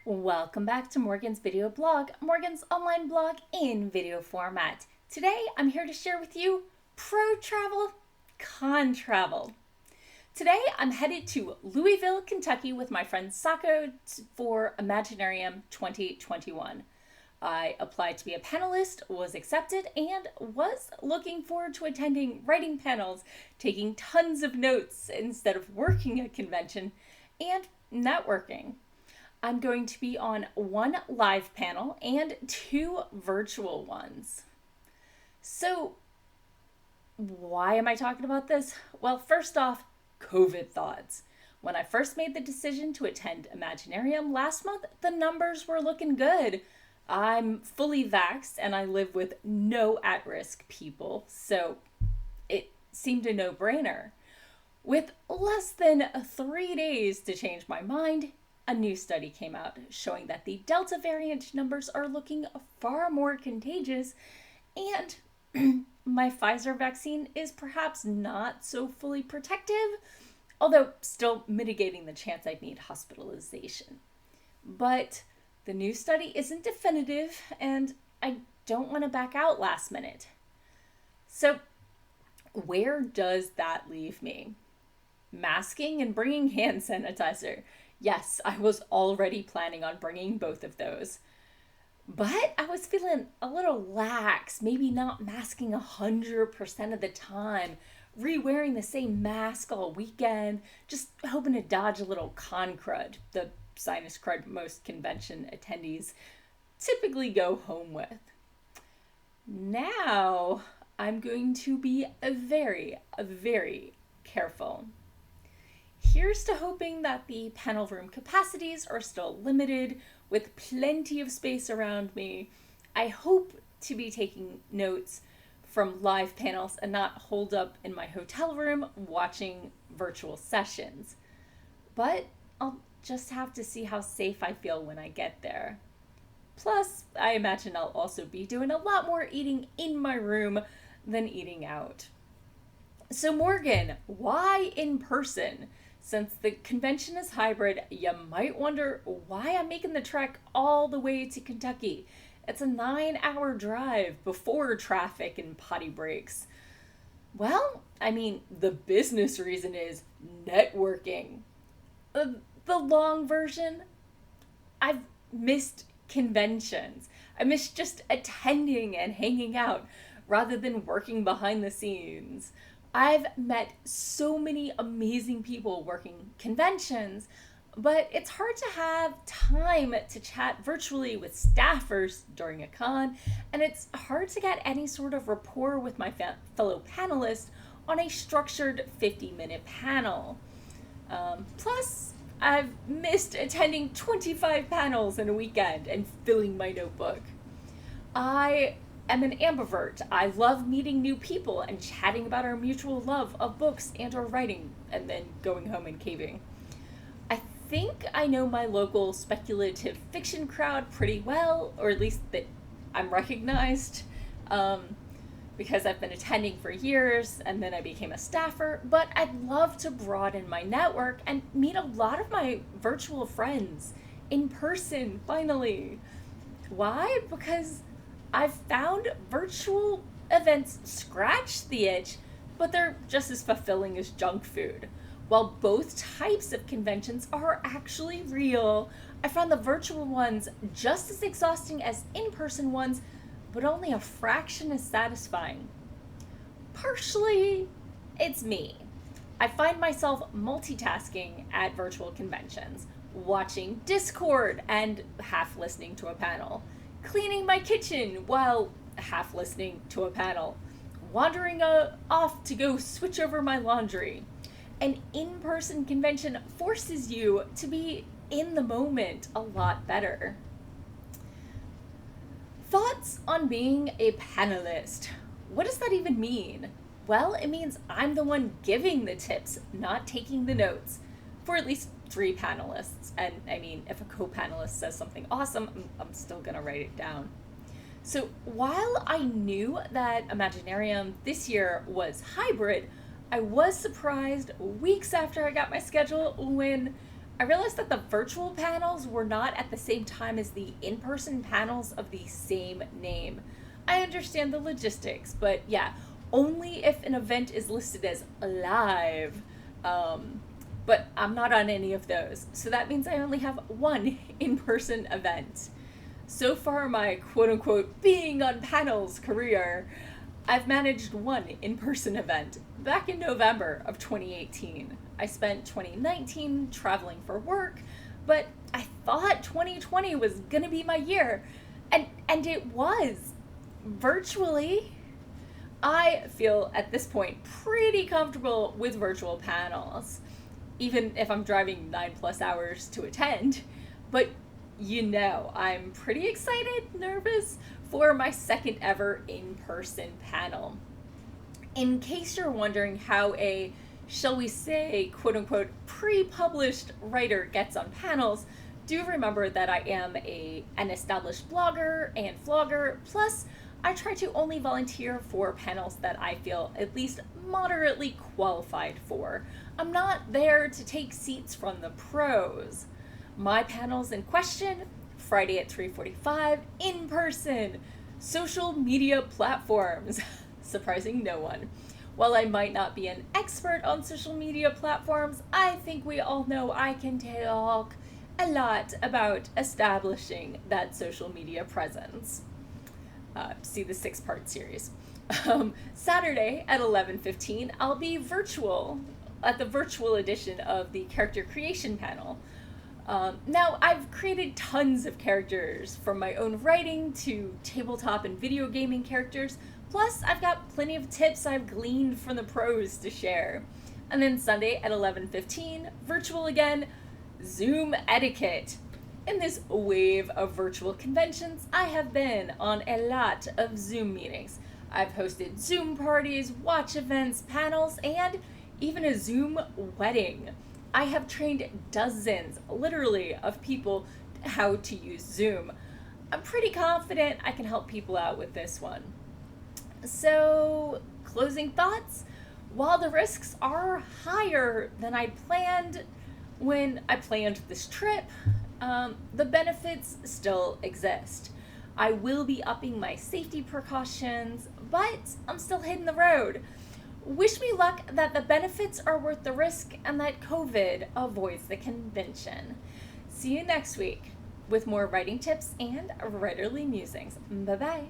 Welcome back to Morgan's video blog, Morgan's online blog in video format. Today I'm here to share with you pro travel, con travel. Today I'm headed to Louisville, Kentucky with my friend Sako for Imaginarium 2021. I applied to be a panelist, was accepted, and was looking forward to attending writing panels, taking tons of notes instead of working at convention, and networking. I'm going to be on one live panel and two virtual ones. So, why am I talking about this? Well, first off, COVID thoughts. When I first made the decision to attend Imaginarium last month, the numbers were looking good. I'm fully vaxxed and I live with no at-risk people, so it seemed a no-brainer. With less than 3 days to change my mind, a new study came out showing that the Delta variant numbers are looking far more contagious, and my Pfizer vaccine is perhaps not so fully protective, although still mitigating the chance I'd need hospitalization. But the new study isn't definitive, and I don't want to back out last minute. So, where does that leave me? Masking and bringing hand sanitizer. Yes, I was already planning on bringing both of those. But I was feeling a little lax, maybe not masking 100% of the time, re-wearing the same mask all weekend, just hoping to dodge a little con crud, the sinus crud most convention attendees typically go home with. Now, I'm going to be very careful. Here's to hoping that the panel room capacities are still limited with plenty of space around me. I hope to be taking notes from live panels and not holed up in my hotel room watching virtual sessions. But I'll just have to see how safe I feel when I get there. Plus, I imagine I'll also be doing a lot more eating in my room than eating out. So Morgan, why in person? Since the convention is hybrid, you might wonder why I'm making the trek all the way to Kentucky. It's a 9-hour drive before traffic and potty breaks. Well, the business reason is networking. The long version, I've missed conventions. I miss just attending and hanging out rather than working behind the scenes. I've met so many amazing people working conventions, but it's hard to have time to chat virtually with staffers during a con, and it's hard to get any sort of rapport with my fellow panelists on a structured 50-minute panel. Plus, I've missed attending 25 panels in a weekend and filling my notebook. I am an ambivert. I love meeting new people and chatting about our mutual love of books and or writing, and then going home and caving. I think I know my local speculative fiction crowd pretty well, or at least that I'm recognized, because I've been attending for years and then I became a staffer, but I'd love to broaden my network and meet a lot of my virtual friends in person, finally. Why? Because I've found virtual events scratch the itch, but they're just as fulfilling as junk food. While both types of conventions are actually real, I found the virtual ones just as exhausting as in-person ones, but only a fraction as satisfying. Partially, it's me. I find myself multitasking at virtual conventions, watching Discord and half listening to a panel, cleaning my kitchen while half listening to a panel, wandering off to go switch over my laundry. An in-person convention forces you to be in the moment a lot better. Thoughts on being a panelist? What does that even mean? Well, it means I'm the one giving the tips, not taking the notes, for at least 3 panelists. And if a co-panelist says something awesome, I'm still gonna write it down. So while I knew that Imaginarium this year was hybrid, I was surprised weeks after I got my schedule when I realized that the virtual panels were not at the same time as the in-person panels of the same name. I understand the logistics, but yeah, only if an event is listed as live. But I'm not on any of those, so that means I only have one in-person event. So far, my quote unquote being on panels career, I've managed one in person event back in November of 2018. I spent 2019 traveling for work, but I thought 2020 was going to be my year, and it was virtually. I feel at this point pretty comfortable with virtual panels, even if I'm driving 9+ hours to attend. But I'm pretty excited, nervous for my second ever in person panel. In case you're wondering how a, shall we say, quote unquote, pre published writer gets on panels, do remember that I am an established blogger and vlogger, plus I try to only volunteer for panels that I feel at least moderately qualified for. I'm not there to take seats from the pros. My panels in question, Friday at 3:45, in person, social media platforms, surprising no one. While I might not be an expert on social media platforms, I think we all know I can talk a lot about establishing that social media presence. See the 6-part series. Saturday at 11:15, I'll be virtual at the virtual edition of the character creation panel. Now, I've created tons of characters, from my own writing to tabletop and video gaming characters, plus I've got plenty of tips I've gleaned from the pros to share. And then Sunday at 11:15, virtual again, Zoom etiquette. In this wave of virtual conventions, I have been on a lot of Zoom meetings. I've hosted Zoom parties, watch events, panels, and even a Zoom wedding. I have trained dozens, literally, of people how to use Zoom. I'm pretty confident I can help people out with this one. So, closing thoughts? While the risks are higher than I planned when I planned this trip, the benefits still exist. I will be upping my safety precautions, but I'm still hitting the road. Wish me luck that the benefits are worth the risk and that COVID avoids the convention. See you next week with more writing tips and writerly musings. Bye-bye.